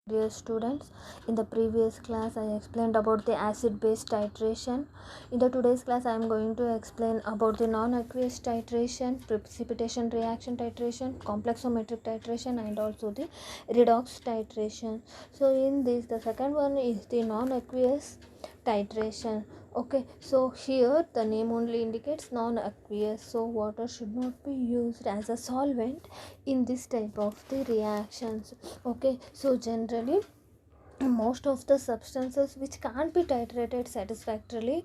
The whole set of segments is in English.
Dear students, in the previous class I explained about the acid base titration. In the today's class I am going to explain about the non-aqueous titration, precipitation reaction titration, complexometric titration, and also the redox titration. So in this, the second one is the non-aqueous titration. Okay, so here the name only indicates non-aqueous, so water should not be used as a solvent in this type of the reactions. Okay, so generally most of the substances which can't be titrated satisfactorily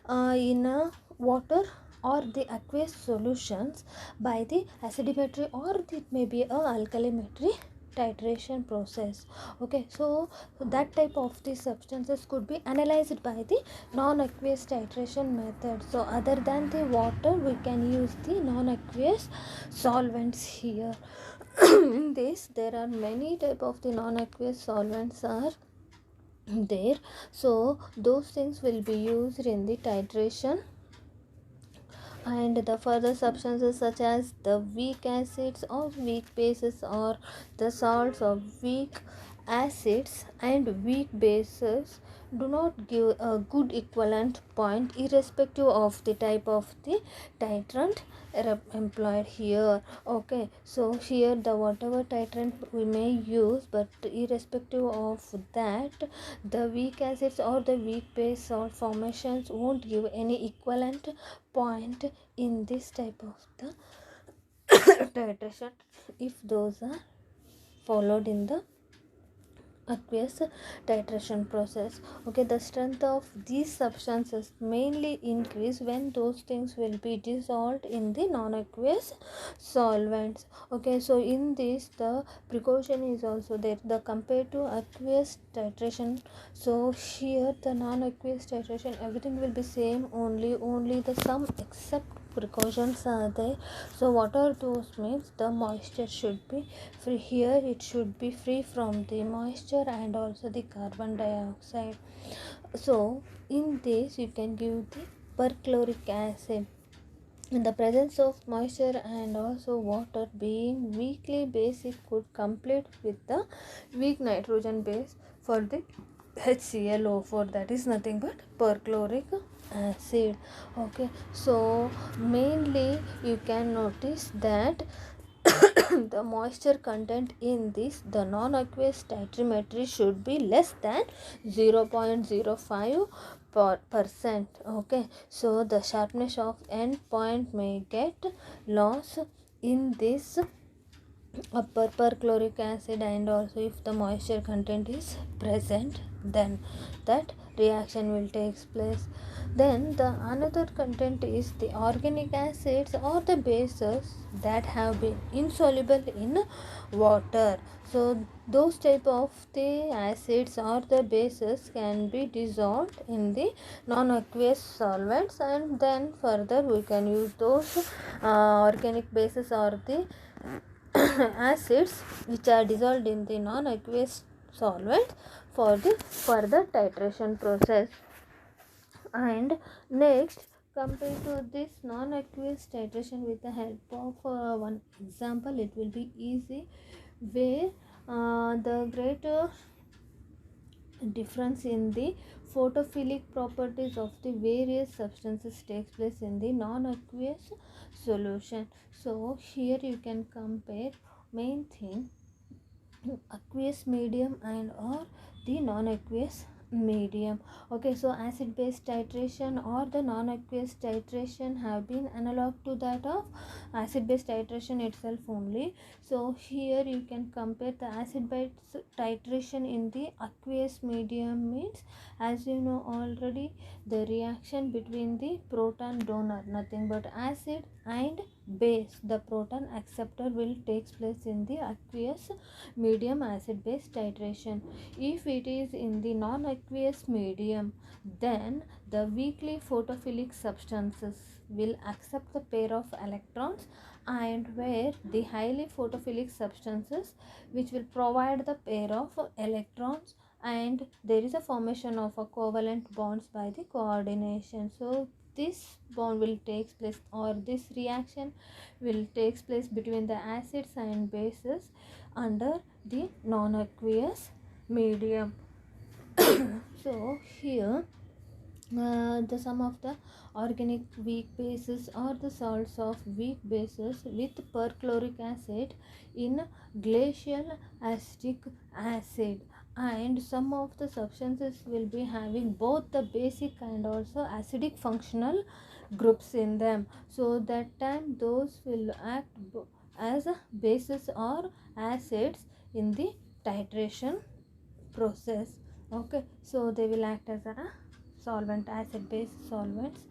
in a water or the aqueous solutions by the acidimetry, or it may be a alkalimetry titration process. Okay, so that type of the substances could be analyzed by the non-aqueous titration method. So other than the water, we can use the non-aqueous solvents here. In this, there are many type of the non-aqueous solvents are there, so those things will be used in the titration. And the further substances such as the weak acids or weak bases, or the salts or weak acids and weak bases, do not give a good equivalent point irrespective of the type of the titrant employed here. Okay, so here the whatever titrant we may use, but irrespective of that, the weak acids or the weak base salt formations won't give any equivalent point in this type of the titration if those are followed in the aqueous titration process. Okay, the strength of these substances mainly increase when those things will be dissolved in the non-aqueous solvents. Okay, so in this the precaution is also there, the compared to aqueous titration. So here the non-aqueous titration, everything will be same, only the some except precautions are there. So what are those? Means the moisture should be free. Here it should be free from the moisture and also the carbon dioxide. So in this you can give the perchloric acid. In the presence of moisture and also water, being weakly basic could complete with the weak nitrogen base for the HClO4, that is nothing but perchloric acid. Okay, so mainly you can notice that the moisture content in this, the non-aqueous titrimetry should be less than 0.05%. Okay, so the sharpness of end point may get lost in this upper perchloric acid, and also if the moisture content is present, then that reaction will take place. Then the another content is the organic acids or the bases that have been insoluble in water. So those type of the acids or the bases can be dissolved in the non-aqueous solvents, and then further we can use those organic bases or the acids which are dissolved in the non-aqueous solvent for the further titration process. And next, compared to this non-aqueous titration with the help of one example, it will be easy, where the greater difference in the photophilic properties of the various substances takes place in the non-aqueous solution. So here you can compare main thing, aqueous medium and or the non-aqueous medium. Okay, so acid base titration or the non-aqueous titration have been analog to that of acid base titration itself only. So here you can compare the acid base titration in the aqueous medium. Means, as you know already, the reaction between the proton donor, nothing but acid, and base, the proton acceptor, will take place in the aqueous medium acid base titration. If it is in the non-aqueous medium, then the weakly photophilic substances will accept the pair of electrons, and where the highly photophilic substances which will provide the pair of electrons, and there is a formation of a covalent bonds by the coordination. So this bond will take place, or this reaction will take place between the acids and bases under the non-aqueous medium. So here the sum of the organic weak bases or the salts of weak bases with perchloric acid in glacial acetic acid, and some of the substances will be having both the basic and also acidic functional groups in them, so that time those will act as a bases or acids in the titration process. Okay, so they will act as a solvent, acid base solvents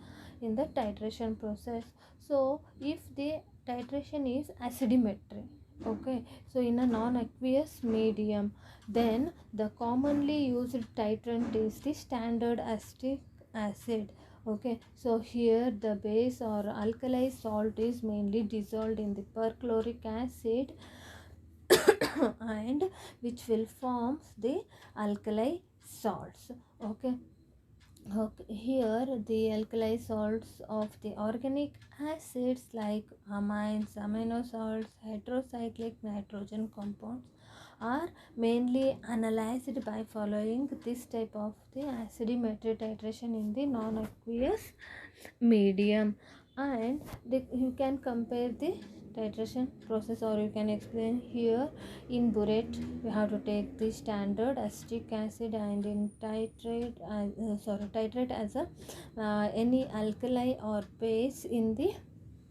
in the titration process. So if the titration is acidimetry, okay, so in a non-aqueous medium, then the commonly used titrant is the standard acetic acid. Okay, so here the base or alkali salt is mainly dissolved in the perchloric acid and which will form the alkali salts. Okay, okay, here the alkali salts of the organic acids like amines, amino salts, heterocyclic nitrogen compounds are mainly analyzed by following this type of the acidimetry titration in the non-aqueous medium. And you can compare the titration process, or you can explain here. In burette we have to take the standard acetic acid, and in titrate as a any alkali or base in the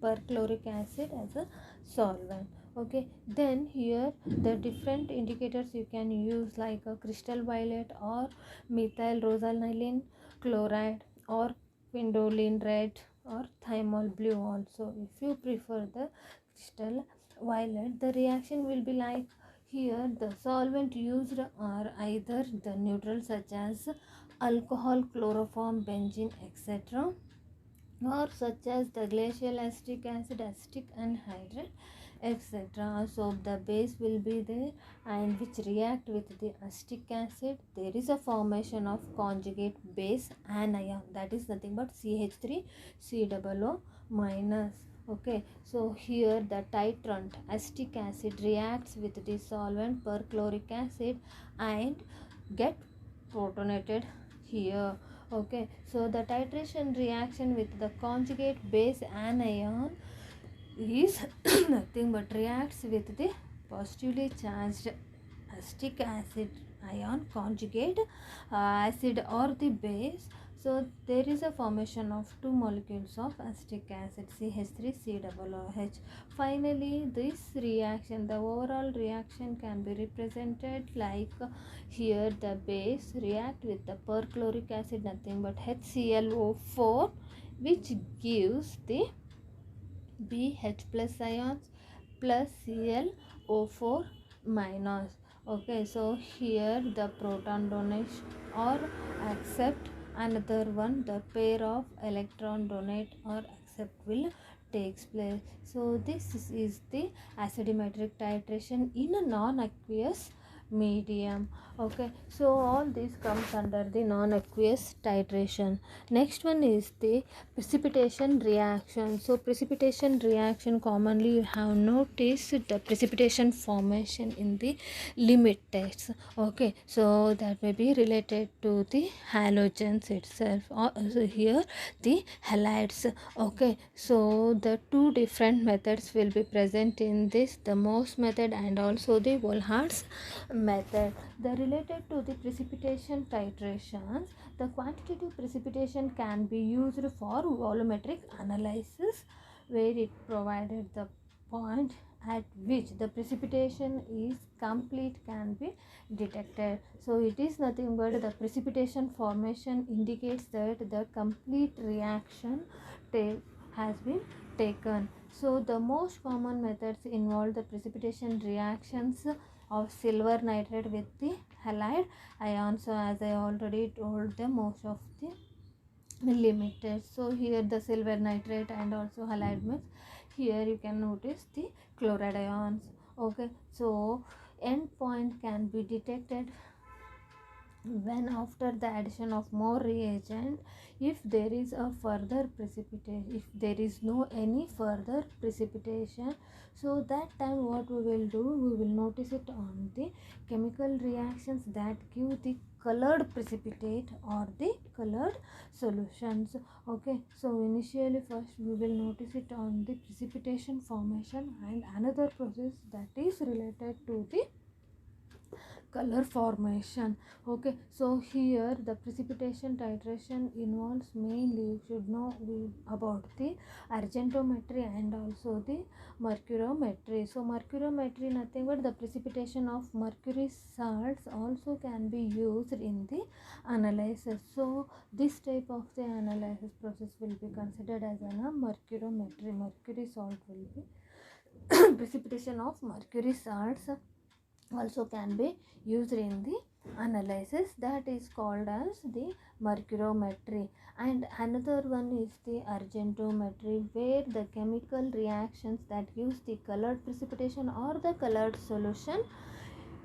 perchloric acid as a solvent. Okay, then here the different indicators you can use like a crystal violet or methyl rosanilin chloride or quindolin red or thymol blue also. If you prefer the crystal violet, the reaction will be like here the solvent used are either the neutral such as alcohol, chloroform, benzene, etc., or such as the glacial acetic acid, acetic anhydride, etc. So the base will be there, and which react with the acetic acid. There is a formation of conjugate base anion, that is nothing but CH3 COO minus. Okay, so here the titrant acetic acid reacts with the solvent perchloric acid and get protonated here. Okay, so the titration reaction with the conjugate base anion is nothing but reacts with the positively charged acetic acid ion conjugate acid or the base. So there is a formation of two molecules of acetic acid CH3COOH. Finally, this reaction, the overall reaction can be represented like here the base react with the perchloric acid, nothing but HClO4, which gives the BH plus ions plus ClO4 minus. Okay, so here the proton donation or accept, another one the pair of electron donate or accept will takes place. So this is the acidimetric titration in a non-aqueous medium. Okay, so all this comes under the non-aqueous titration. Next one is the precipitation reaction. So precipitation reaction, commonly you have noticed the precipitation formation in the limit tests. Okay, so that may be related to the halogens itself, or so here the halides. Okay, so the two different methods will be present in this, the Morse method and also the Volhard's method. The related to the precipitation titrations, the quantitative precipitation can be used for volumetric analysis, where it provided the point at which the precipitation is complete can be detected. So it is nothing but the precipitation formation indicates that the complete reaction has been taken. So the most common methods involve the precipitation reactions of silver nitrate with the halide ions. So as I already told, the most of the limited. So here the silver nitrate and also halide mix. Here you can notice the chloride ions. Okay, so end point can be detected when after the addition of more reagent, if there is a further precipitation, if there is no any further precipitation, so that time what we will do, we will notice it on the chemical reactions that give the colored precipitate or the colored solutions. Okay, so initially first we will notice it on the precipitation formation, and another process that is related to the color formation. Okay, so here the precipitation titration involves mainly, you should know about the argentometry and also the mercurometry. So mercurometry nothing but the precipitation of mercury salts also can be used in the analysis. So this type of the analysis process will be considered as a mercurometry. Mercury salt will be precipitation of mercury salts also can be used in the analysis, that is called as the mercurometry. And another one is the argentometry, where the chemical reactions that gives the colored precipitation or the colored solution,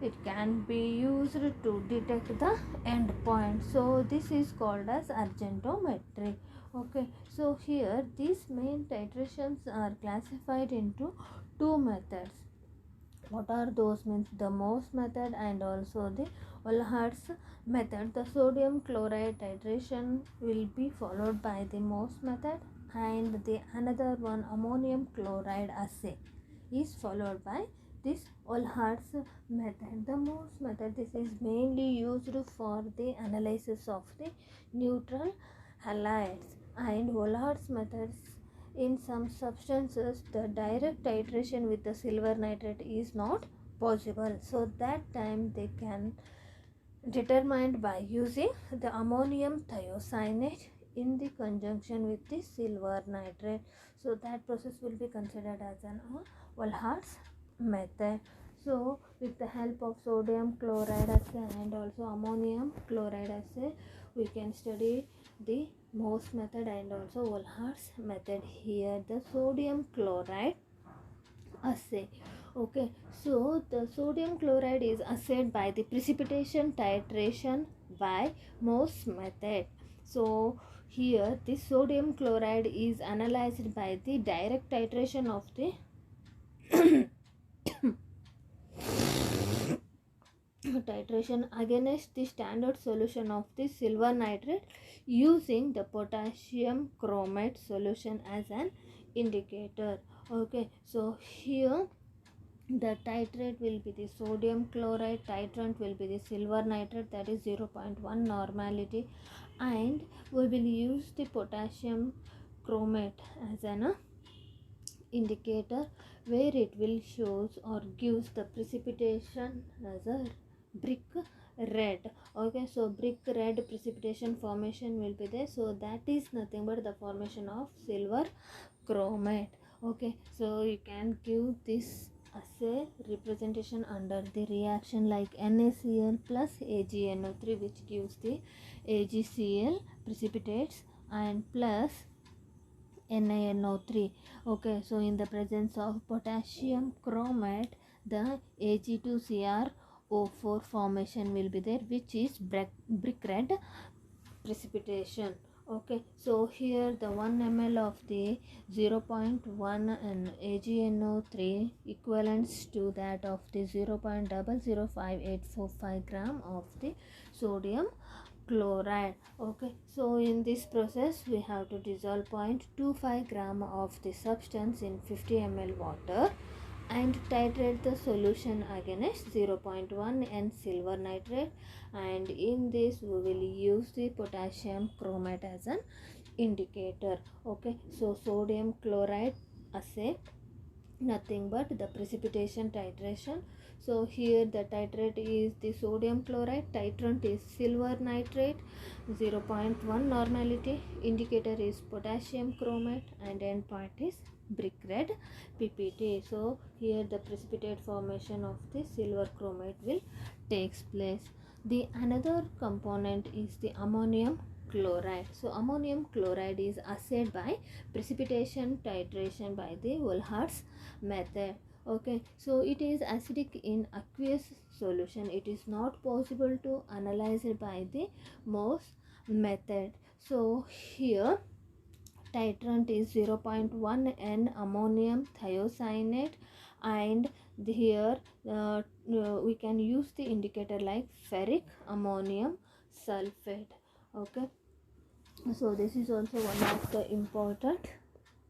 it can be used to detect the end point. So this is called as argentometry. Okay, so here these main titrations are classified into two methods. What are those? Means the Morse method and also the Olhardt's method. The sodium chloride titration will be followed by the Morse method, and the another one, ammonium chloride assay, is followed by this Olhardt's method. The Morse method, this is mainly used for the analysis of the neutral halides, and Olhardt's methods, in some substances the direct titration with the silver nitrate is not possible, so that time they can determined by using the ammonium thiocyanate in the conjunction with the silver nitrate. So that process will be considered as an Olhardt's method. So with the help of sodium chloride assay and also ammonium chloride assay, we can study the Morse method and also Olhardt's method. Here the sodium chloride assay. Okay, so the sodium chloride is assayed by the precipitation titration by Morse method. So here the sodium chloride is analyzed by the direct titration of the titration against the standard solution of the silver nitrate using the potassium chromate solution as an indicator. Okay, so here the titrate will be the sodium chloride, titrant will be the silver nitrate, that is 0.1 normality, and we will use the potassium chromate as an indicator, where it will shows or gives the precipitation as a brick red. Okay, so brick red precipitation formation will be there, so that is nothing but the formation of silver chromate. Okay, so you can give this assay representation under the reaction like NaCl plus AgNO3, which gives the AgCl precipitates, and plus NaNO3. Okay, so in the presence of potassium chromate, the Ag2Cr O4 formation will be there, which is brick red precipitation. Okay, so here the 1 ml of the 0.1 and AgNO3 equivalents to that of the 0.005845 gram of the sodium chloride. Okay, so in this process we have to dissolve 0.25 gram of the substance in 50 ml water and titrate the solution against 0.1 and silver nitrate, and in this we will use the potassium chromate as an indicator. Okay, so sodium chloride assay, nothing but the precipitation titration. So here the titrate is the sodium chloride, titrant is silver nitrate, 0.1 normality, indicator is potassium chromate, and end point is brick red PPT. So here the precipitate formation of the silver chromate will takes place. The another component is the ammonium chloride. So ammonium chloride is assayed by precipitation titration by the Olhardt's method. Okay, so it is acidic in aqueous solution. It is not possible to analyze it by the Morse method. So here titrant is 0.1 N ammonium thiocyanate, and here we can use the indicator like ferric ammonium sulfate. Okay, so this is also one of the important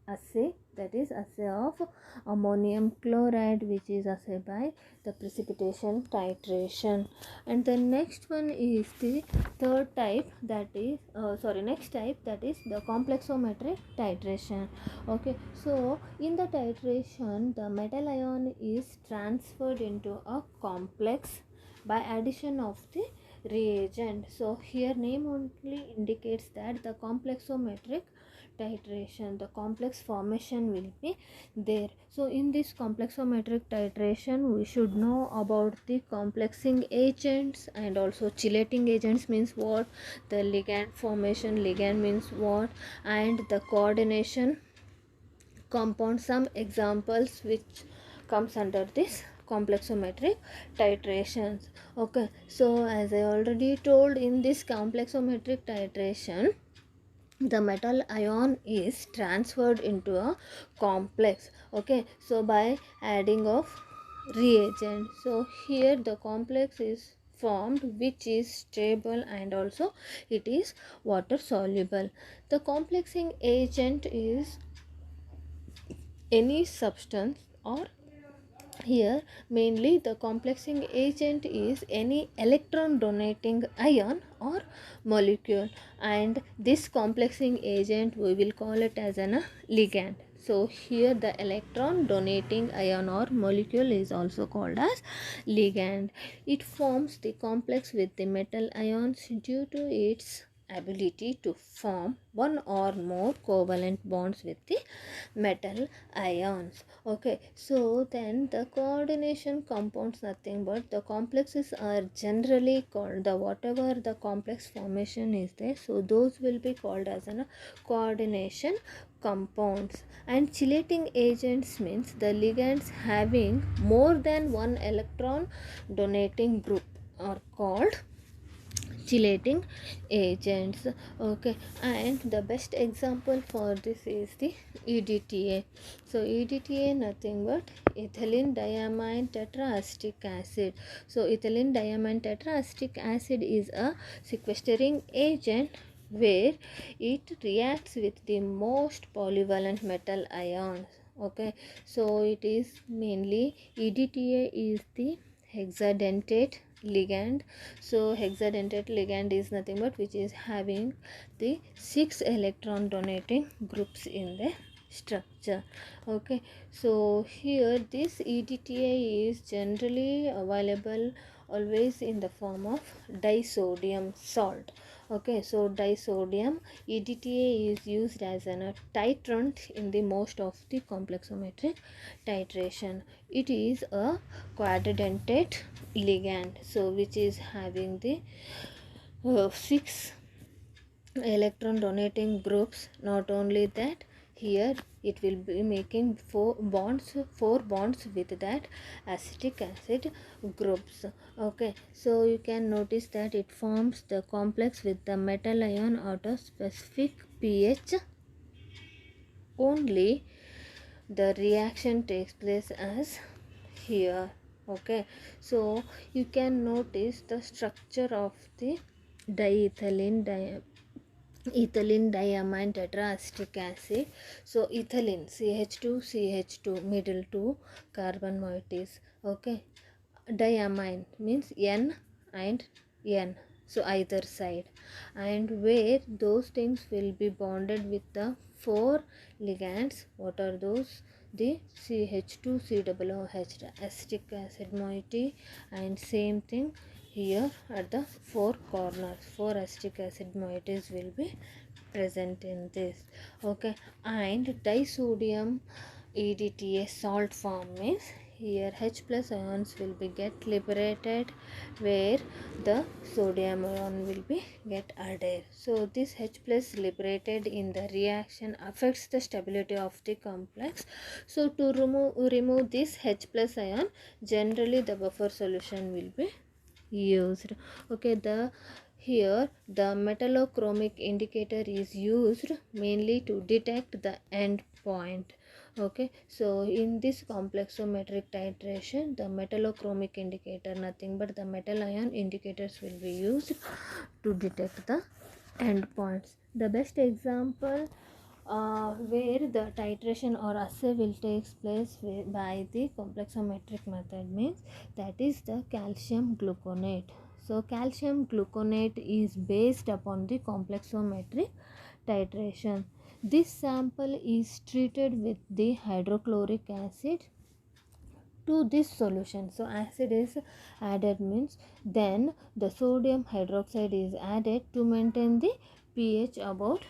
assay, that is assay of ammonium chloride, which is assay by the precipitation titration. And the next one is the third type, that is next type, that is the complexometric titration. Okay, so in the titration the metal ion is transferred into a complex by addition of the reagent. So here name only indicates that the complexometric titration, the complex formation will be there. So in this complexometric titration we should know about the complexing agents and also chelating agents means what, the ligand formation, ligand means what, and the coordination compound, some examples which comes under this complexometric titrations. Okay, so as I already told, in this complexometric titration the metal ion is transferred into a complex. Okay, so by adding of reagent, so here the complex is formed which is stable and also it is water soluble. The complexing agent is any substance, or here mainly the complexing agent is any electron donating ion or molecule, and this complexing agent we will call it as a ligand. So here the electron donating ion or molecule is also called as ligand. It forms the complex with the metal ions due to its ability to form one or more covalent bonds with the metal ions. Okay, so then the coordination compounds nothing but the complexes are generally called, the whatever the complex formation is there, so those will be called as a coordination compounds. And chelating agents means the ligands having more than one electron donating group are called chelating agents. Okay, and the best example for this is the EDTA. So EDTA nothing but ethylene diamine tetraacetic acid. So ethylene diamine tetraacetic acid is a sequestering agent where it reacts with the most polyvalent metal ions. Okay, so it is mainly EDTA is the hexadentate ligand. So hexadentate ligand is nothing but which is having the 6 electron donating groups in the structure. Okay, so here this EDTA is generally available always in the form of disodium salt. Okay, so disodium EDTA is used as a titrant in the most of the complexometric titration. It is a quadradentate ligand, so which is having the 6 electron donating groups. Not only that, here it will be making 4 bonds with that acetic acid groups. Okay, so you can notice that it forms the complex with the metal ion at a specific pH only. The reaction takes place as here. Okay, so you can notice the structure of the ethylene diamine tetraacetic acid. So ethylene CH2 middle 2 carbon moieties. Okay, diamine means N and N, so either side, and where those things will be bonded with the 4 ligands. What are those? The CH2 COOH acetic acid moiety, and same thing here at the 4 corners, 4 acetic acid moieties will be present in this. Okay, and disodium EDTA salt form means here H plus ions will be get liberated, where the sodium ion will be get added. So this H plus liberated in the reaction affects the stability of the complex. So to remove this H plus ion, generally the buffer solution will be used. Okay, here the metallochromic indicator is used mainly to detect the end point. Okay, so in this complexometric titration, the metallochromic indicator, nothing but the metal ion indicators will be used to detect the end points. The best example where the titration or assay will take place by the complexometric method means that is the calcium gluconate. So calcium gluconate is based upon the complexometric titration. This sample is treated with the hydrochloric acid to this solution. So acid is added means then the sodium hydroxide is added to maintain the pH about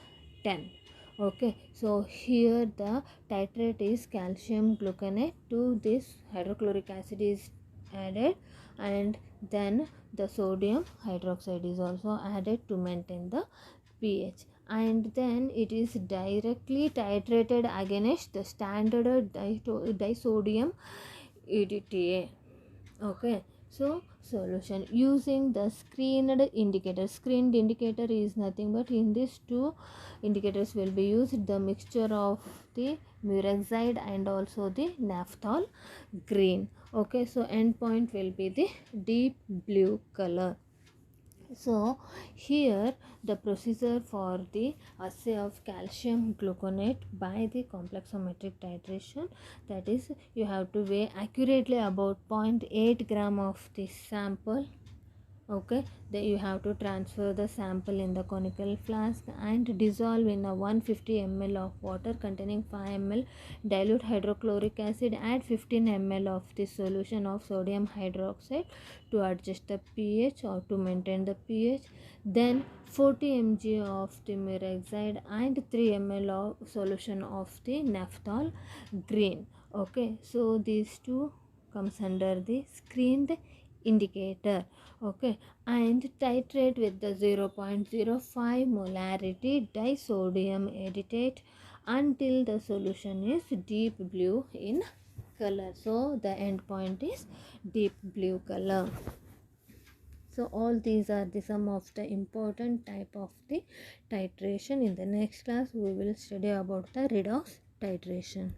10. Okay, so here the titrate is calcium gluconate, to this hydrochloric acid is added, and then the sodium hydroxide is also added to maintain the pH, and then it is directly titrated against the standard disodium EDTA. Okay, so solution using the screened indicator. Screened indicator is nothing but in these two indicators will be used the mixture of the murexide and also the naphthol green. Okay, so endpoint will be the deep blue color. So here the procedure for the assay of calcium gluconate by the complexometric titration, that is you have to weigh accurately about 0.8 gram of this sample. Okay, then you have to transfer the sample in the conical flask and dissolve in a 150 ml of water containing 5 ml dilute hydrochloric acid. Add 15 ml of the solution of sodium hydroxide to adjust the pH or to maintain the pH. Then 40 mg of the murexide and 3 ml of solution of the naphthol green. Okay, so these two comes under the screened indicator. Okay, and titrate with the 0.05 molarity disodium acetate until the solution is deep blue in color. So the end point is deep blue color. So all these are the some of the important type of the titration. In the next class we will study about the redox titration.